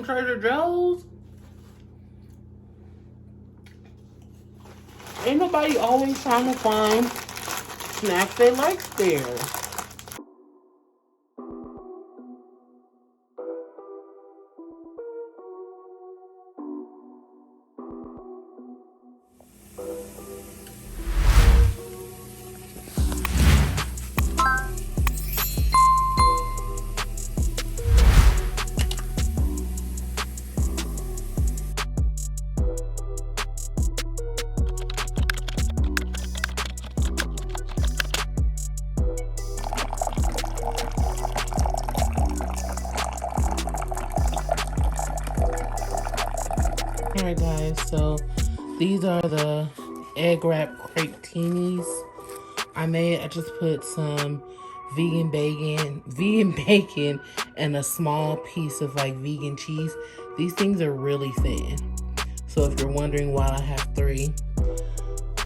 from Trader Joe's. Ain't nobody always trying to find snacks they like there. Alright guys, so these are the egg wrap crepe teenies. I just put some vegan bacon and a small piece of like vegan cheese. These things are really thin. So if you're wondering why I have 3.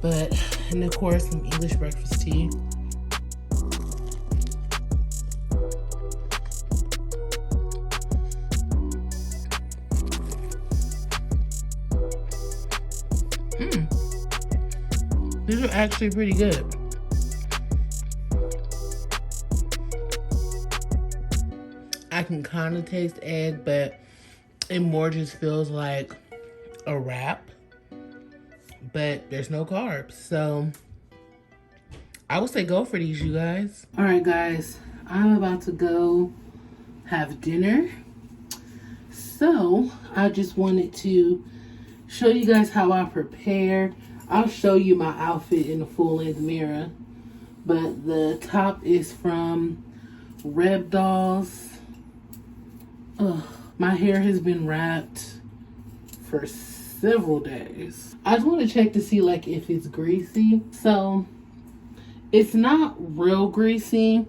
And of course some English breakfast tea. These are actually pretty good. I can kind of taste egg, but it more just feels like a wrap. But there's no carbs, so I would say go for these, you guys. All right, guys, I'm about to go have dinner. So I just wanted to show you guys how I prepared. I'll show you my outfit in the full-length mirror. But the top is from Rebdolls. Ugh, my hair has been wrapped for several days. I just want to check to see like if it's greasy. So it's not real greasy,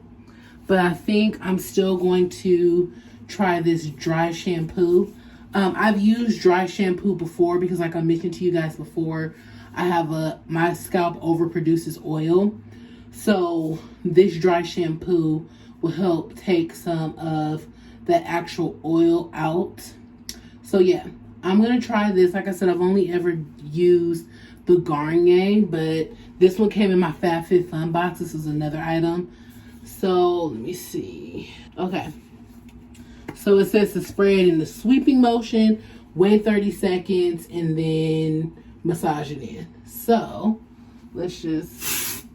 but I think I'm still going to try this dry shampoo. I've used dry shampoo before because like I mentioned to you guys before, I have my scalp overproduces oil. So this dry shampoo will help take some of the actual oil out. So yeah, I'm going to try this. Like I said, I've only ever used the Garnier, but this one came in my FabFitFun box. This is another item. So let me see. Okay. So it says to spray it in the sweeping motion, wait 30 seconds, and then massage it in. So let's just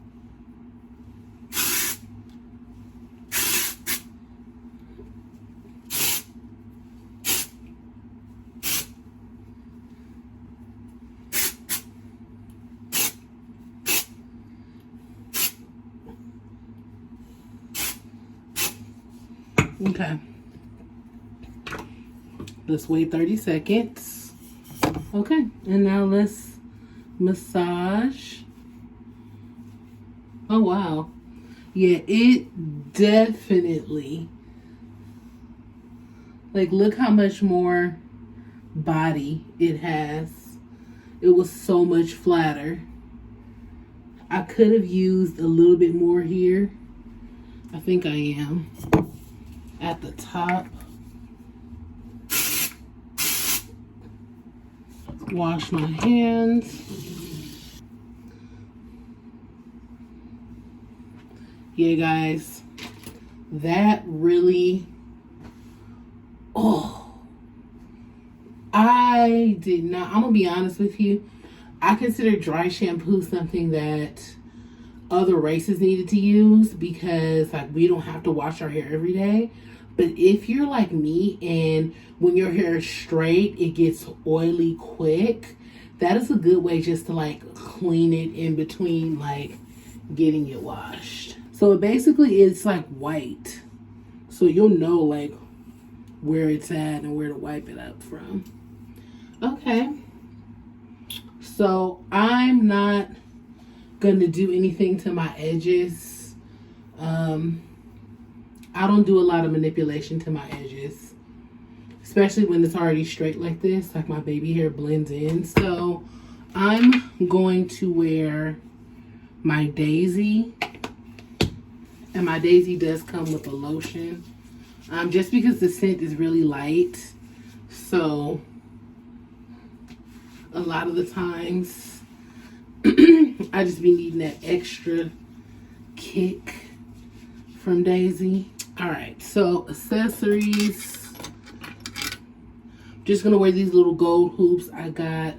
okay. Let's wait 30 seconds. Okay, and now let's massage. Oh wow. Yeah, it definitely, like, look how much more body it has. It was so much flatter. I could have used a little bit more here. I think I am. At the top. Wash my hands. Yeah, guys, that really, I did not, I'm gonna be honest with you, I consider dry shampoo something that other races needed to use because like we don't have to wash our hair every day. But if you're like me and when your hair is straight, it gets oily quick, that is a good way just to like clean it in between like getting it washed. So basically it's like white. So you'll know like where it's at and where to wipe it up from. Okay. So I'm not going to do anything to my edges. I don't do a lot of manipulation to my edges, especially when it's already straight like this, like my baby hair blends in. So I'm going to wear my Daisy, and my Daisy does come with a lotion, just because the scent is really light. So a lot of the times I just be needing that extra kick from Daisy. All right, so accessories. Just gonna wear these little gold hoops I got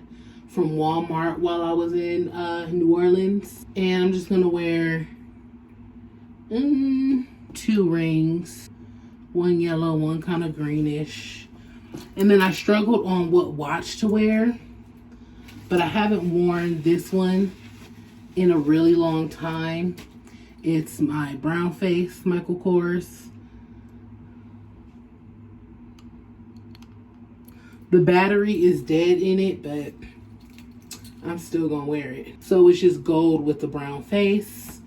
from Walmart while I was in New Orleans. And I'm just gonna wear 2 rings. One yellow, one kind of greenish. And then I struggled on what watch to wear, but I haven't worn this one in a really long time. It's my brown face Michael Kors. The battery is dead in it, but I'm still gonna wear it. So it's just gold with the brown face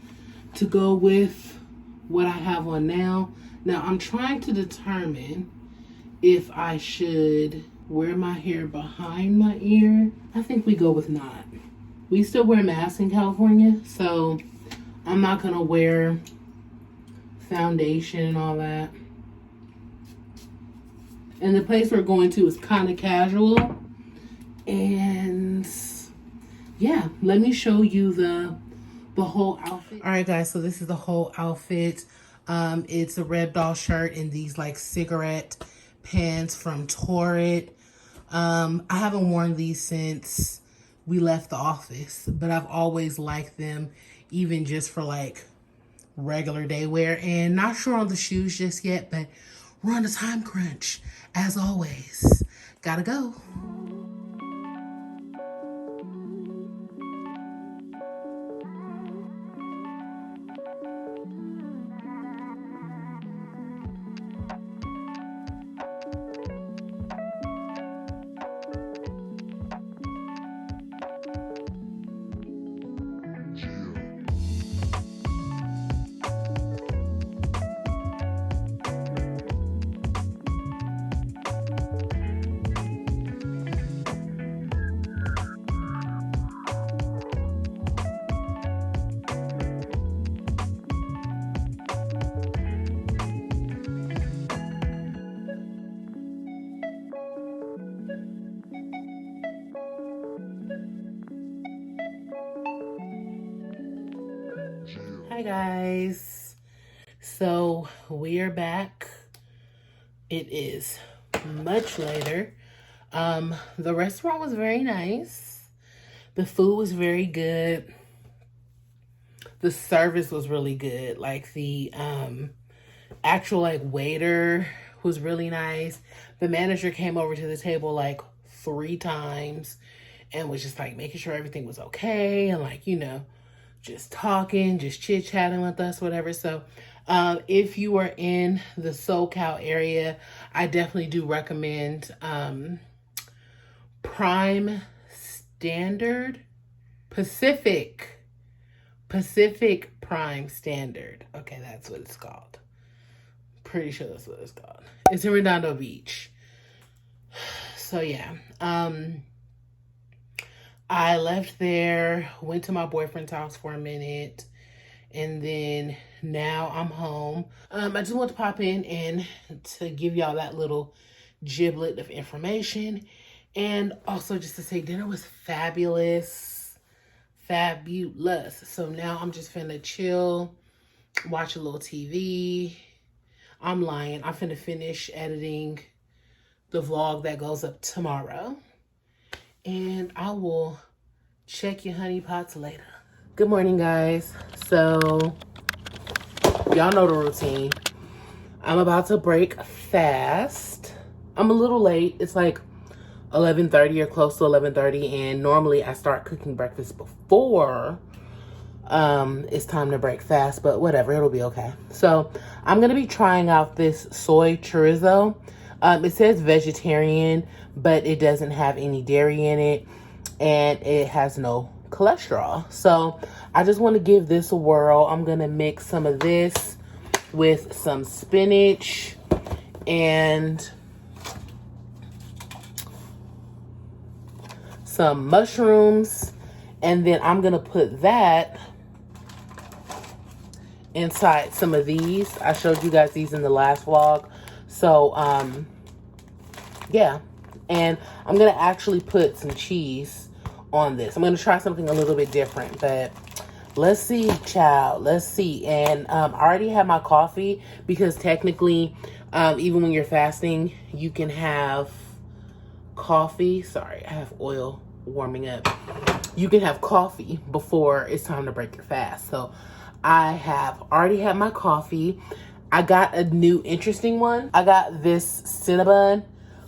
to go with what I have on now. Now I'm trying to determine if I should wear my hair behind my ear. I think we go with not. We still wear masks in California, so I'm not gonna wear foundation and all that. And the place we're going to is kind of casual. And yeah, let me show you the whole outfit. All right, guys, so this is the whole outfit. It's a Red Doll shirt and these like cigarette pants from Torrid. I haven't worn these since we left the office, but I've always liked them, even just for like regular day wear. And not sure on the shoes just yet, but we're on a time crunch, as always. Gotta go. Hi guys, so we are back. It is much later. The restaurant was very nice. The food was very good. The service was really good. Like the actual like waiter was really nice. The manager came over to the table like 3 times and was just like making sure everything was okay and like, you know, just talking, just chit-chatting with us, whatever. So if you are in the SoCal area, I definitely do recommend Prime Standard, Pacific Prime Standard. Okay, that's what it's called. Pretty sure that's what it's called. It's in Redondo Beach. So yeah, I left there, went to my boyfriend's house for a minute, and then now I'm home. I just want to pop in and to give y'all that little giblet of information. And also just to say dinner was fabulous. So now I'm just finna chill, watch a little TV. I'm lying. I'm finna finish editing the vlog that goes up tomorrow. And I will check your honey pots later. Good morning, guys. So, y'all know the routine. I'm about to break fast. I'm a little late. It's like 11:30 or close to 11:30. And normally I start cooking breakfast before it's time to break fast. But whatever, it'll be okay. So, I'm going to be trying out this Soy Chorizo. It says vegetarian, but it doesn't have any dairy in it, and it has no cholesterol. So I just want to give this a whirl. I'm going to mix some of this with some spinach and some mushrooms, and then I'm going to put that inside some of these. I showed you guys these in the last vlog. So, yeah, And I'm going to actually put some cheese on this. I'm going to try something a little bit different, but let's see, child. Let's see. And I already have my coffee because technically, even when you're fasting, you can have coffee. Sorry, I have oil warming up. You can have coffee before it's time to break your fast. So I have already had my coffee. I got a new interesting one. I got this Cinnabon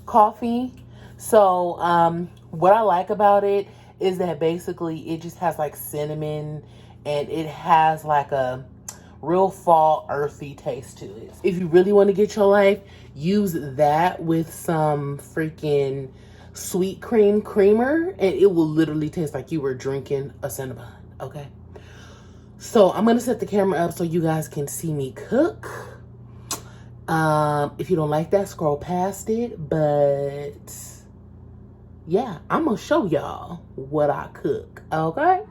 Coffee. So what I like about it is that basically it just has like cinnamon and it has like a real fall earthy taste to it. If you really want to get your life, use that with some freaking sweet cream creamer and it will literally taste like you were drinking a Cinnabon, okay? So I'm gonna set the camera up so you guys can see me cook. If you don't like that, scroll past it, but yeah, I'm gonna show y'all what I cook, okay?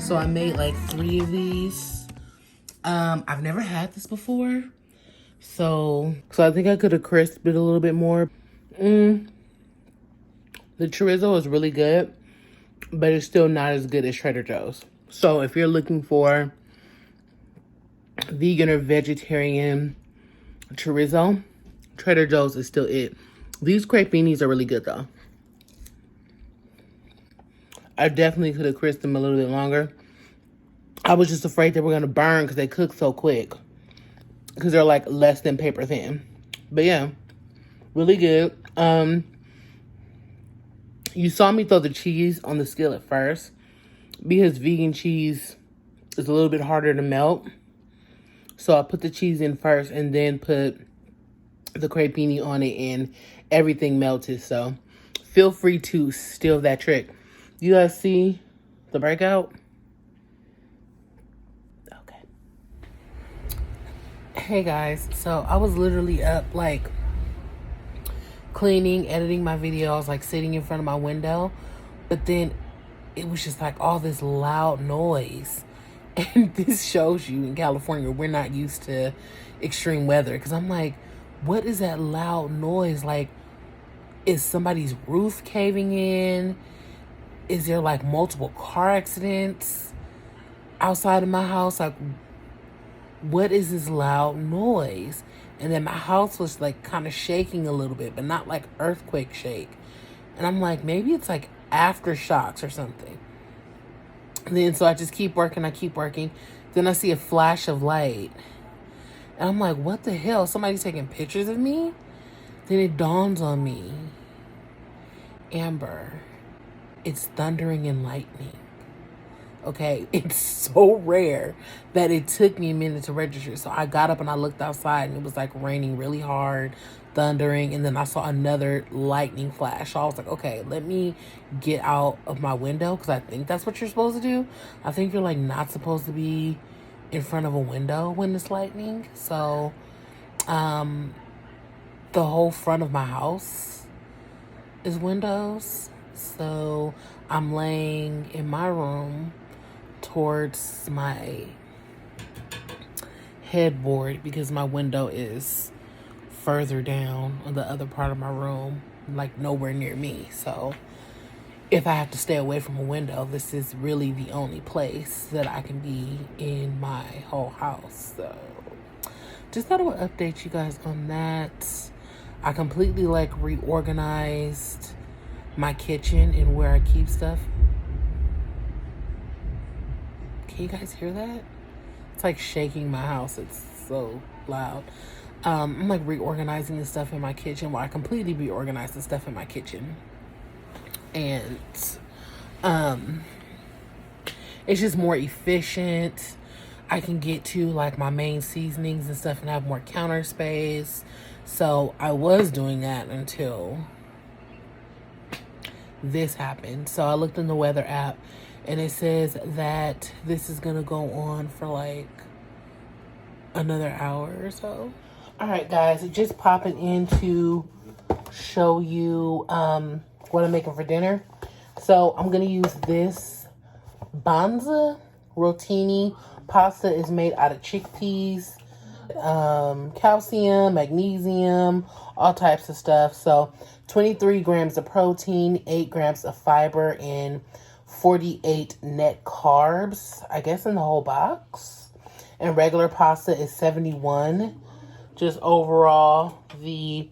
So I made like 3 of these. I've never had this before. So I think I could have crisped it a little bit more. The chorizo is really good, but it's still not as good as Trader Joe's. So if you're looking for vegan or vegetarian chorizo, Trader Joe's is still it. These crepinis are really good though. I definitely could have crisped them a little bit longer. I was just afraid they were going to burn because they cook so quick. Because they're like less than paper thin. But yeah, really good. You saw me throw the cheese on the skillet first. Because vegan cheese is a little bit harder to melt. So I put the cheese in first and then put the crepini on it and everything melted. So feel free to steal that trick. You guys see the breakout? Okay. Hey guys, so I was literally up like cleaning, editing my video. I was like sitting in front of my window, but then it was just like all this loud noise. And this shows you in California, we're not used to extreme weather. Because I'm like, what is that loud noise? Like, is somebody's roof caving in? Is there like multiple car accidents outside of my house? Like, what is this loud noise? And then my house was like kind of shaking a little bit, but not like earthquake shake. And I'm like, maybe it's like aftershocks or something. And then so I just keep working, I keep working. Then I see a flash of light. And I'm like, what the hell? Somebody's taking pictures of me? Then it dawns on me. Amber, it's thundering and lightning. Okay, it's so rare that it took me a minute to register. So I got up and I looked outside and it was like raining really hard, thundering, and then I saw another lightning flash. So I was like, okay, let me get out of my window because I think that's what you're supposed to do. I think you're like not supposed to be in front of a window when it's lightning. So the whole front of my house is windows. So I'm laying in my room towards my headboard because my window is further down on the other part of my room, like nowhere near me. So if I have to stay away from a window, this is really the only place that I can be in my whole house. So just thought I would update you guys on that. I completely like reorganized my kitchen and where I keep stuff. Can you guys hear that? It's like shaking my house. It's so loud. I'm like reorganizing the stuff in my kitchen. Well, I completely reorganized the stuff in my kitchen. And it's just more efficient. I can get to like my main seasonings and stuff and have more counter space. So I was doing that until this happened. So I looked in the weather app and it says that this is gonna go on for like another hour or so. All right, guys, just popping in to show you what I'm making for dinner. So I'm gonna use this Banza rotini. Pasta is made out of chickpeas, calcium, magnesium, all types of stuff. So 23 grams of protein, 8 grams of fiber, and 48 net carbs, I guess, in the whole box. And regular pasta is 71. Just overall, the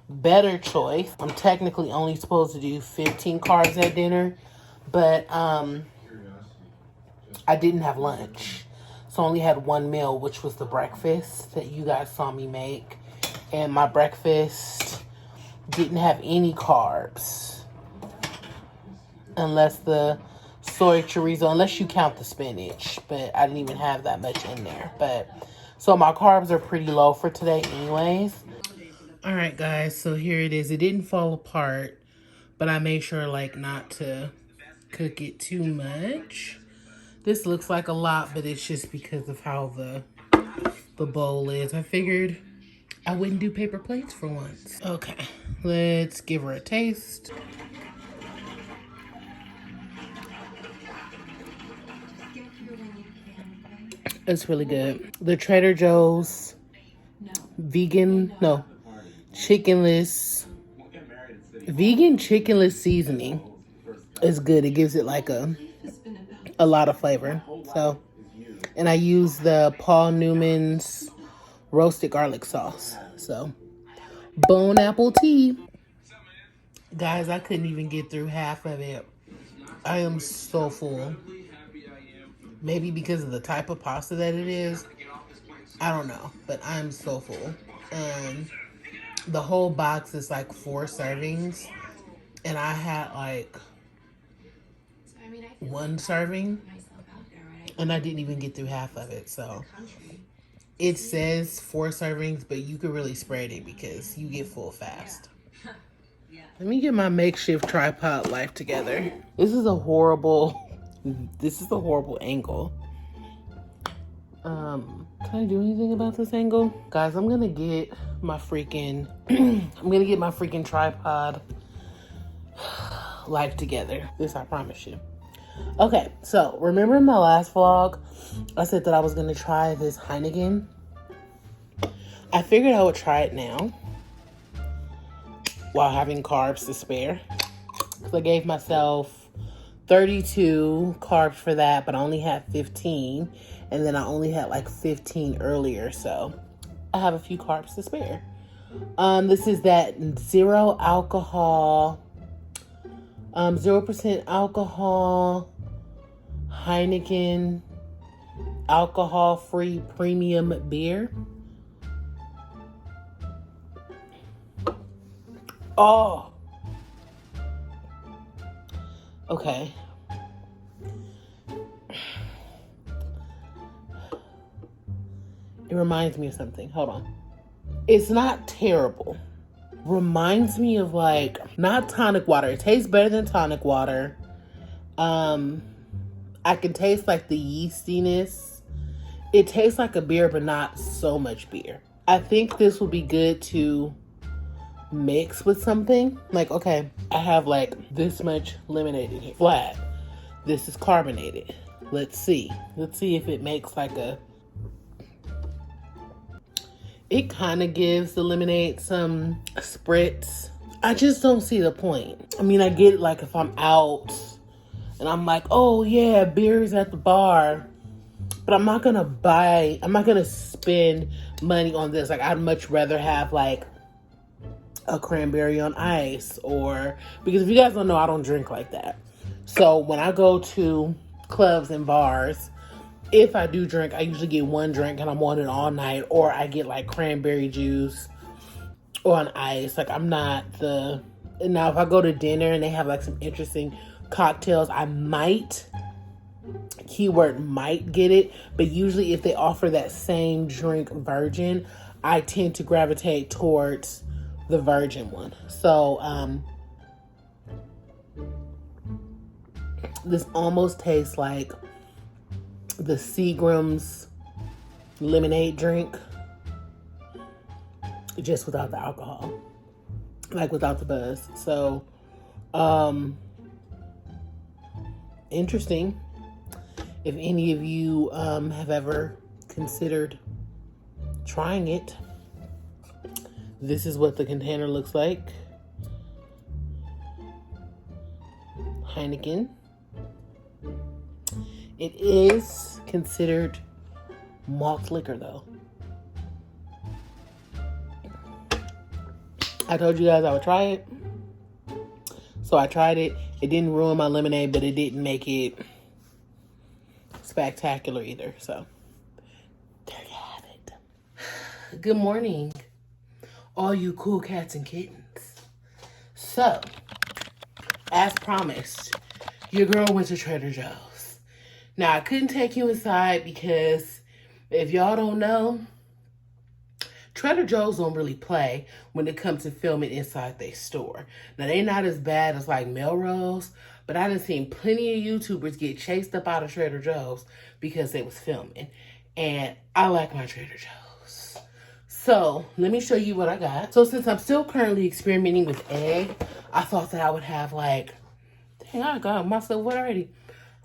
better choice. I'm technically only supposed to do 15 carbs at dinner, but I didn't have lunch. So I only had one meal, which was the breakfast that you guys saw me make. And my breakfast didn't have any carbs. Unless the soy chorizo, unless you count the spinach. But I didn't even have that much in there. But so my carbs are pretty low for today anyways. All right, guys, so here it is. It didn't fall apart, but I made sure like not to cook it too much. This looks like a lot, but it's just because of how the bowl is. I figured I wouldn't do paper plates for once. Okay, let's give her a taste. It's really good. The Trader Joe's vegan chickenless seasoning is good. It gives it like a lot of flavor. So, and I use the Paul Newman's roasted garlic sauce. So, bone apple tea. Guys, I couldn't even get through half of it. I am so full. Maybe because of the type of pasta that it is. I don't know, but I'm so full. And the whole box is like 4 servings. And I had like 1 serving. And I didn't even get through half of it. So it says 4 servings, but you could really spread it because you get full fast. Let me get my makeshift tripod life together. This is a horrible angle. Can I do anything about this angle? Guys, I'm gonna get my freaking tripod life together. This I promise you. Okay, so remember in my last vlog, I said that I was gonna try this Heineken. I figured I would try it now while having carbs to spare. So I gave myself 32 carbs for that, but I only had 15. And then I only had like 15 earlier, so I have a few carbs to spare. This is that 0% alcohol Heineken alcohol-free premium beer. Oh. Okay. It reminds me of something. Hold on. It's not terrible. Reminds me of like, not tonic water. It tastes better than tonic water. I can taste like the yeastiness. It tastes like a beer, but not so much beer. I think this will be good to mix with something. Like, okay, I have like this much lemonade in here. Flat. This is carbonated. Let's see. Let's see if it makes like a... It kind of gives the lemonade some spritz. I just don't see the point. I mean, I get it, like if I'm out and I'm like, oh yeah, beer's at the bar, but I'm not gonna spend money on this. Like, I'd much rather have like a cranberry on ice, or, because if you guys don't know, I don't drink like that. So when I go to clubs and bars, if I do drink, I usually get one drink and I'm on it all night, or I get like cranberry juice on ice. Like, I'm not the... Now, if I go to dinner and they have like some interesting cocktails, I might, keyword might, get it. But usually if they offer that same drink virgin, I tend to gravitate towards the virgin one. So this almost tastes like the Grwm's lemonade drink, just without the alcohol, like without the buzz. So interesting. If any of you have ever considered trying it, this is what the container looks like. Heineken. It is considered malt liquor, though. I told you guys I would try it. So I tried it. It didn't ruin my lemonade, but it didn't make it spectacular either. So there you have it. Good morning, all you cool cats and kittens. So, as promised, your girl went to Trader Joe's. Now, I couldn't take you inside because if y'all don't know, Trader Joe's don't really play when it comes to filming inside their store. Now, they not as bad as like Melrose, but I done seen plenty of YouTubers get chased up out of Trader Joe's because they was filming. And I like my Trader Joe's. So, let me show you what I got. So, since I'm still currently experimenting with egg, I thought that I would have like, dang, I got my stuff already.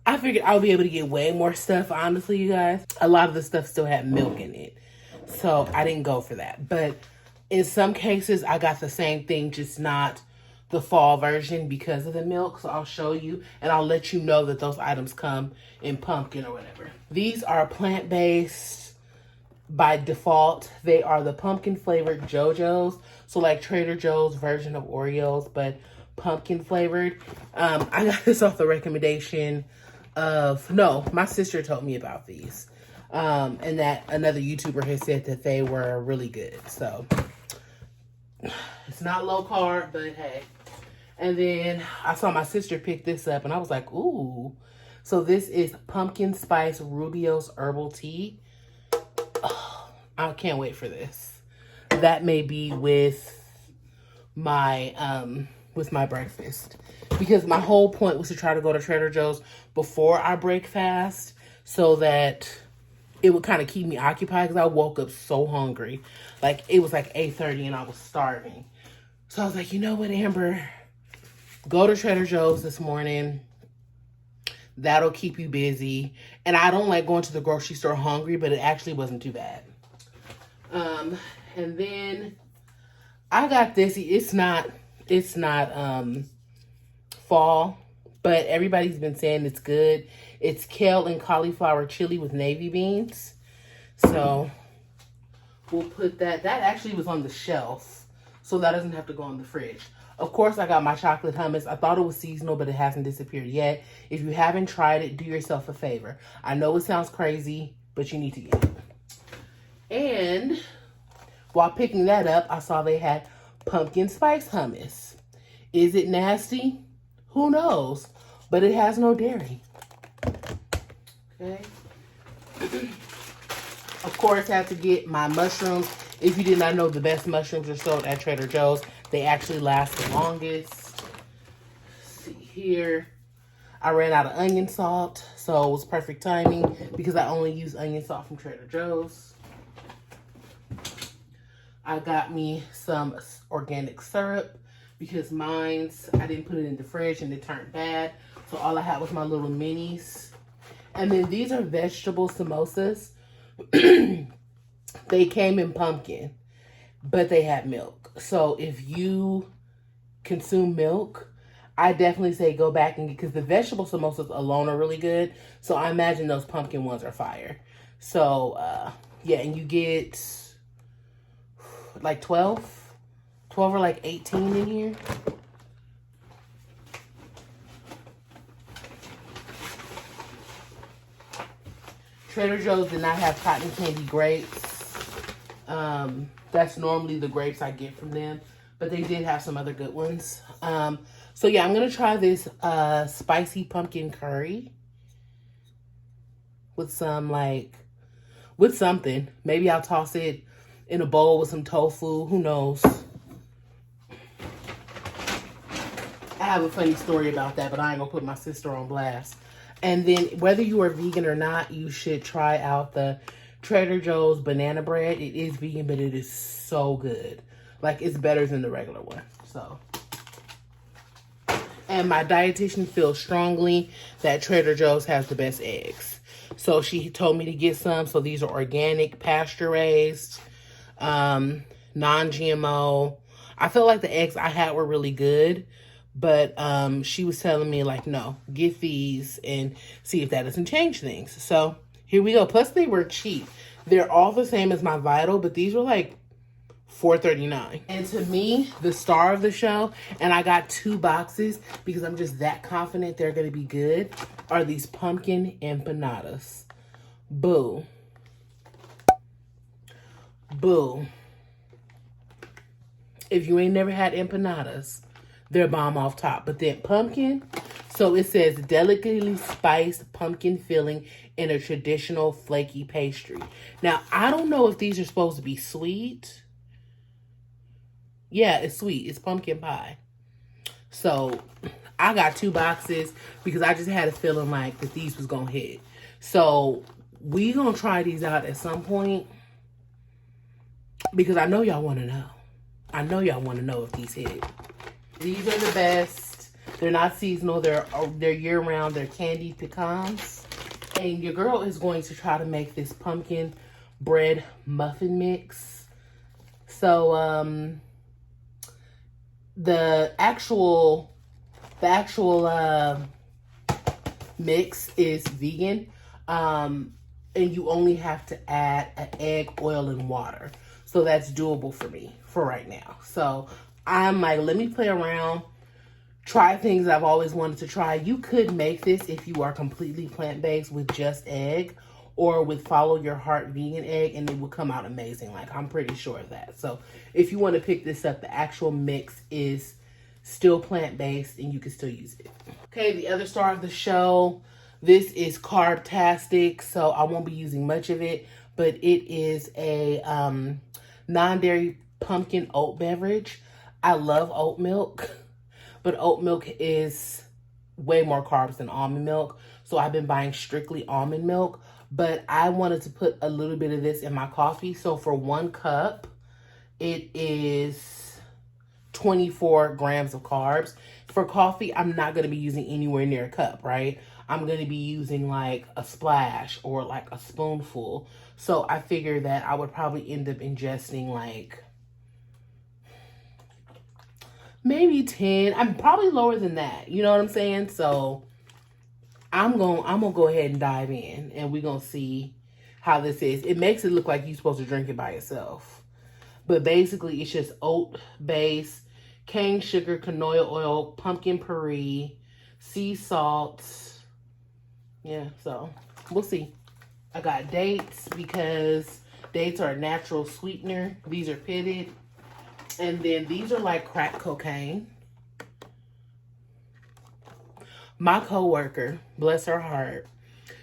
I figured I would be able to get way more stuff, honestly, you guys. A lot of the stuff still had milk in it. So, I didn't go for that. But in some cases, I got the same thing, just not the fall version because of the milk. So, I'll show you and I'll let you know that those items come in pumpkin or whatever. These are plant-based. By default, they are the pumpkin flavored JoJo's. So like Trader Joe's version of Oreos, but pumpkin flavored. I got this off the recommendation of, no, my sister told me about these. And that another YouTuber has said that they were really good. So it's not low carb, but hey. And then I saw my sister pick this up and I was like, ooh. So this is pumpkin spice Rubio's herbal tea. Oh, I can't wait for this. That may be with my breakfast, because my whole point was to try to go to Trader Joe's before I break fast so that it would kind of keep me occupied, because I woke up so hungry. Like, it was like 8:30 and I was starving. So I was like, you know what, Amber? Go to Trader Joe's this morning. That'll keep you busy. And I don't like going to the grocery store hungry, but it actually wasn't too bad. And then I got this. It's not fall, but everybody's been saying it's good. It's kale and cauliflower chili with navy beans. So we'll put that. That actually was on the shelf, so that doesn't have to go in the fridge. Of course, I got my chocolate hummus. I thought it was seasonal, but it hasn't disappeared yet. If you haven't tried it, do yourself a favor. I know it sounds crazy, but you need to get it. And while picking that up, I saw they had pumpkin spice hummus. Is it nasty? Who knows? But it has no dairy. Okay. Of course, I have to get my mushrooms. If you did not know, the best mushrooms are sold at Trader Joe's. They actually last the longest. Let's see here. I ran out of onion salt, so it was perfect timing because I only use onion salt from Trader Joe's. I got me some organic syrup because mine's, I didn't put it in the fridge and it turned bad. So all I had was my little minis. And then these are vegetable samosas. They came in pumpkin, but they had milk. So if you consume milk, I definitely say go back and get, because the vegetable samosas alone are really good. So I imagine those pumpkin ones are fire. So yeah, and you get like 12 or like 18 in here. Trader Joe's did not have cotton candy grapes. That's normally the grapes I get from them, but they did have some other good ones. So yeah, I'm gonna try this spicy pumpkin curry with some with something. Maybe I'll toss it in a bowl with some tofu. Who knows? I have a funny story about that, but I ain't gonna put my sister on blast. And then whether you are vegan or not, you should try out the Trader Joe's banana bread. It is vegan, but it is so good. Like, it's better than the regular one. So, and my dietitian feels strongly that Trader Joe's has the best eggs. So she told me to get some. So these are organic, pasture raised, non-GMO. I feel like the eggs I had were really good. But she was telling me, like, no, get these and see if that doesn't change things. So here we go. Plus, they were cheap. They're all the same as my Vital, but these were like $4.39. And to me, the star of the show, and I got 2 boxes because I'm just that confident they're going to be good, are these pumpkin empanadas. Boo. Boo. If you ain't never had empanadas, they're bomb off top. But then pumpkin, so it says delicately spiced pumpkin filling in a traditional flaky pastry. Now, I don't know if these are supposed to be sweet. Yeah, it's sweet. It's pumpkin pie. So I got 2 boxes because I just had a feeling like that these was going to hit. So we going to try these out at some point because I know y'all want to know. I know y'all want to know if these hit. These are the best. They're not seasonal. They're year-round. They're candied pecans. And your girl is going to try to make this pumpkin bread muffin mix. So, the actual mix is vegan. And you only have to add an egg, oil, and water. So that's doable for me for right now. So I'm like, let me play around, try things I've always wanted to try. You could make this if you are completely plant-based with just egg or with follow your heart vegan egg, and it will come out amazing. Like, I'm pretty sure of that. So if you want to pick this up, the actual mix is still plant-based and you can still use it. Okay, the other star of the show, this is Carb-tastic, so I won't be using much of it, but it is a non-dairy pumpkin oat beverage. I love oat milk, but oat milk is way more carbs than almond milk. So I've been buying strictly almond milk, but I wanted to put a little bit of this in my coffee. So for 1 cup, it is 24 grams of carbs. For coffee, I'm not going to be using anywhere near a cup, right? I'm going to be using like a splash or like a spoonful. So I figured that I would probably end up ingesting like maybe 10. I'm probably lower than that. You know what I'm saying? So I'm gonna go ahead and dive in and we're gonna see how this is. It makes it look like you're supposed to drink it by yourself. But basically it's just oat base, cane sugar, canola oil, pumpkin puree, sea salt. Yeah, so we'll see. I got dates because dates are a natural sweetener. These are pitted. And then these are like crack cocaine. My coworker, bless her heart,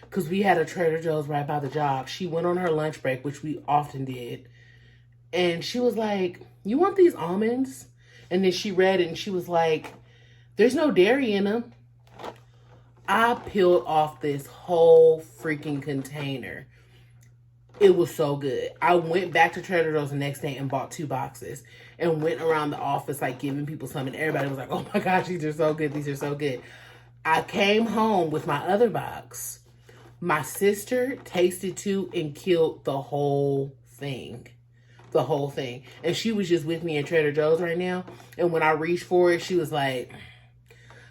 because we had a Trader Joe's right by the job. She went on her lunch break, which we often did. And she was like, you want these almonds? And then she read it and she was like, there's no dairy in them. I peeled off this whole freaking container. It was so good. I went back to Trader Joe's the next day and bought 2 boxes and went around the office like giving people some, and everybody was like, oh my gosh, these are so good. These are so good. I came home with my other box. My sister tasted 2 and killed the whole thing. the whole thing. And she was just with me in Trader Joe's right now. And when I reached for it, she was like,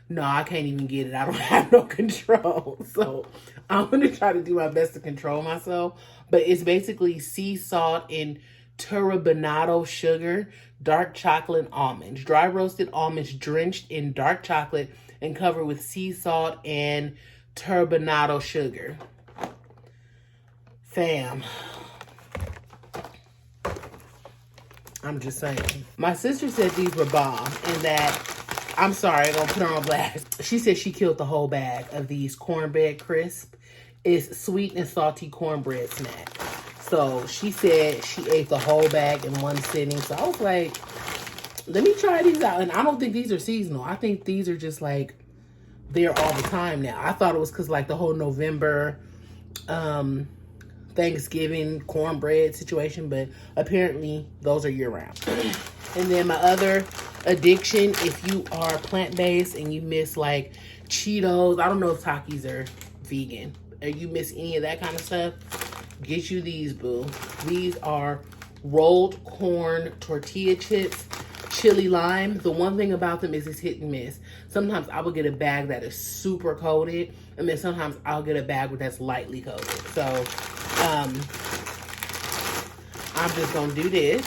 no, I can't even get it. I don't have no control. So I'm going to try to do my best to control myself. But it's basically sea salt and turbinado sugar, dark chocolate, and almonds. Dry roasted almonds drenched in dark chocolate and covered with sea salt and turbinado sugar. Fam. I'm just saying. My sister said these were bomb and that, I'm sorry, I'm going to put her on blast. She said she killed the whole bag of these cornbread crisp. It's sweet and salty cornbread snack. So she said she ate the whole bag in one sitting. So I was like, let me try these out. And I don't think these are seasonal. I think these are just like there all the time now. I thought it was because like the whole November Thanksgiving cornbread situation, but apparently those are year round. And then my other addiction, if you are plant-based and you miss like Cheetos, I don't know if Takis are vegan, or you miss any of that kind of stuff, get you these, boo. These are rolled corn tortilla chips, chili lime. The one thing about them is it's hit and miss. Sometimes I will get a bag that is super coated, and then sometimes I'll get a bag that's lightly coated. So I'm just gonna do this.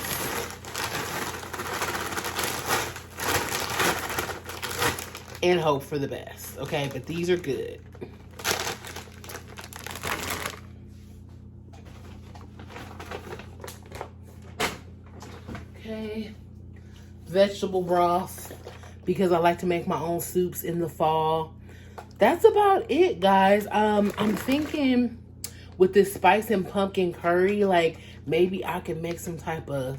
And hope for the best, okay? But these are good. Okay. Vegetable broth, because I like to make my own soups in the fall. That's about it, guys. I'm thinking with this spice and pumpkin curry, like maybe I can make some type of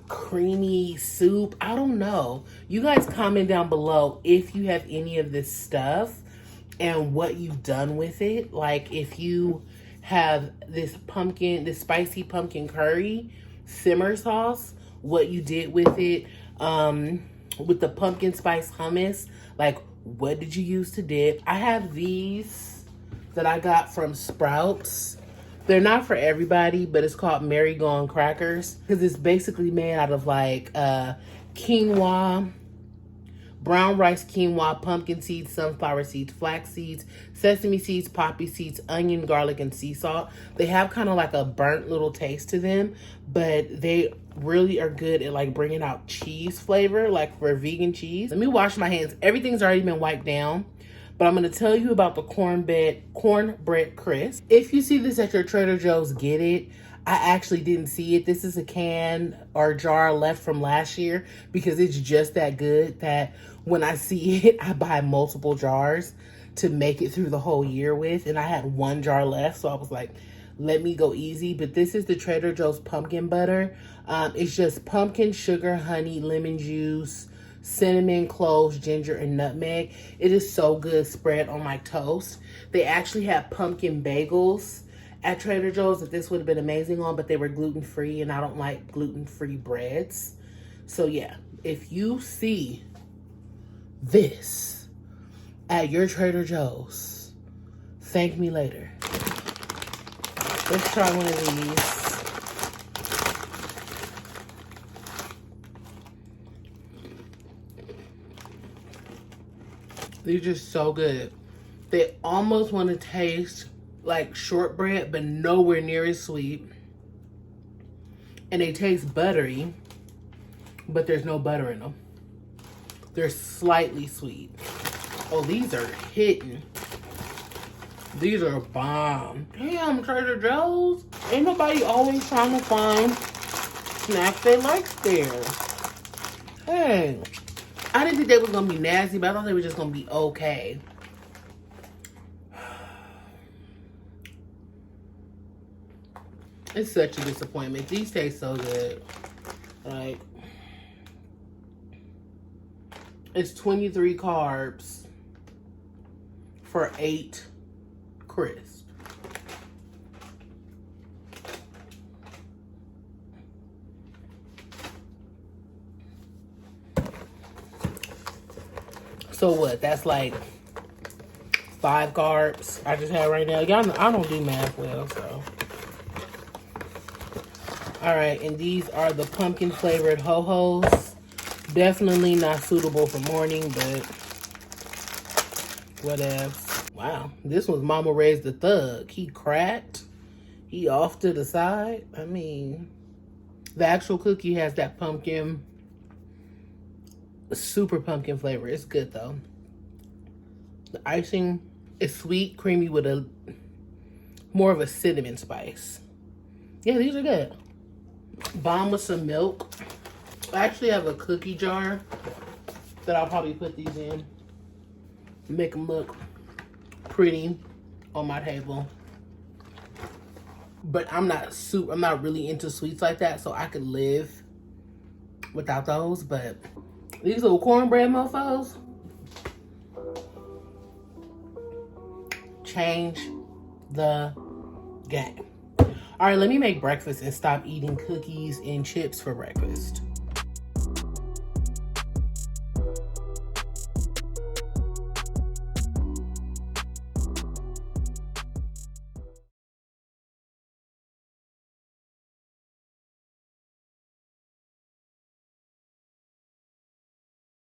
creamy soup. I don't know. You guys comment down below if you have any of this stuff and what you've done with it. Like if you have this spicy pumpkin curry simmer sauce, what you did with it. With the pumpkin spice hummus, like what did you use to dip? I have these that I got from Sprouts. They're not for everybody, but it's called Marigold crackers because it's basically made out of like quinoa, brown rice quinoa, pumpkin seeds, sunflower seeds, flax seeds, sesame seeds, poppy seeds, onion, garlic, and sea salt. They have kind of like a burnt little taste to them, but they really are good at like bringing out cheese flavor, like for vegan cheese. Let me wash my hands. Everything's already been wiped down. But I'm going to tell you about the cornbread crisp. If you see this at your Trader Joe's, get it. I actually didn't see it. This is a can or jar left from last year because it's just that good that when I see it, I buy multiple jars to make it through the whole year with. And I had one jar left, so I was like, let me go easy. But this is the Trader Joe's pumpkin butter. It's just pumpkin, sugar, honey, lemon juice, cinnamon, cloves, ginger, and nutmeg. It is so good spread on my toast. They actually have pumpkin bagels at Trader Joe's that this would have been amazing on, but they were gluten-free, and I don't like gluten-free breads. So yeah, if you see this at your Trader Joe's, thank me later. Let's try one of these. They're just so good. They almost want to taste like shortbread, but nowhere near as sweet. And they taste buttery, but there's no butter in them. They're slightly sweet. Oh, these are hitting. These are bomb. Damn, Trader Joe's. Ain't nobody always trying to find snacks they like there. Hey. I didn't think they was going to be nasty, but I thought they were just going to be okay. It's such a disappointment. These taste so good. Like, it's 23 carbs for 8 crisp. So what? That's like 5 carbs I just had right now. Y'all know I don't do math well, so All right, and these are the pumpkin flavored ho-hos. Definitely not suitable for morning, but whatever. Wow, this was Mama Raised the Thug. He cracked. He off to the side. I mean, the actual cookie has that pumpkin, super pumpkin flavor. It's good though. The icing is sweet, creamy with a more of a cinnamon spice. Yeah, these are good. Bomb with some milk. I actually have a cookie jar that I'll probably put these in. Make them look pretty on my table. But I'm not really into sweets like that, so I could live without those. But these little cornbread mofos change the game. All right, let me make breakfast and stop eating cookies and chips for breakfast.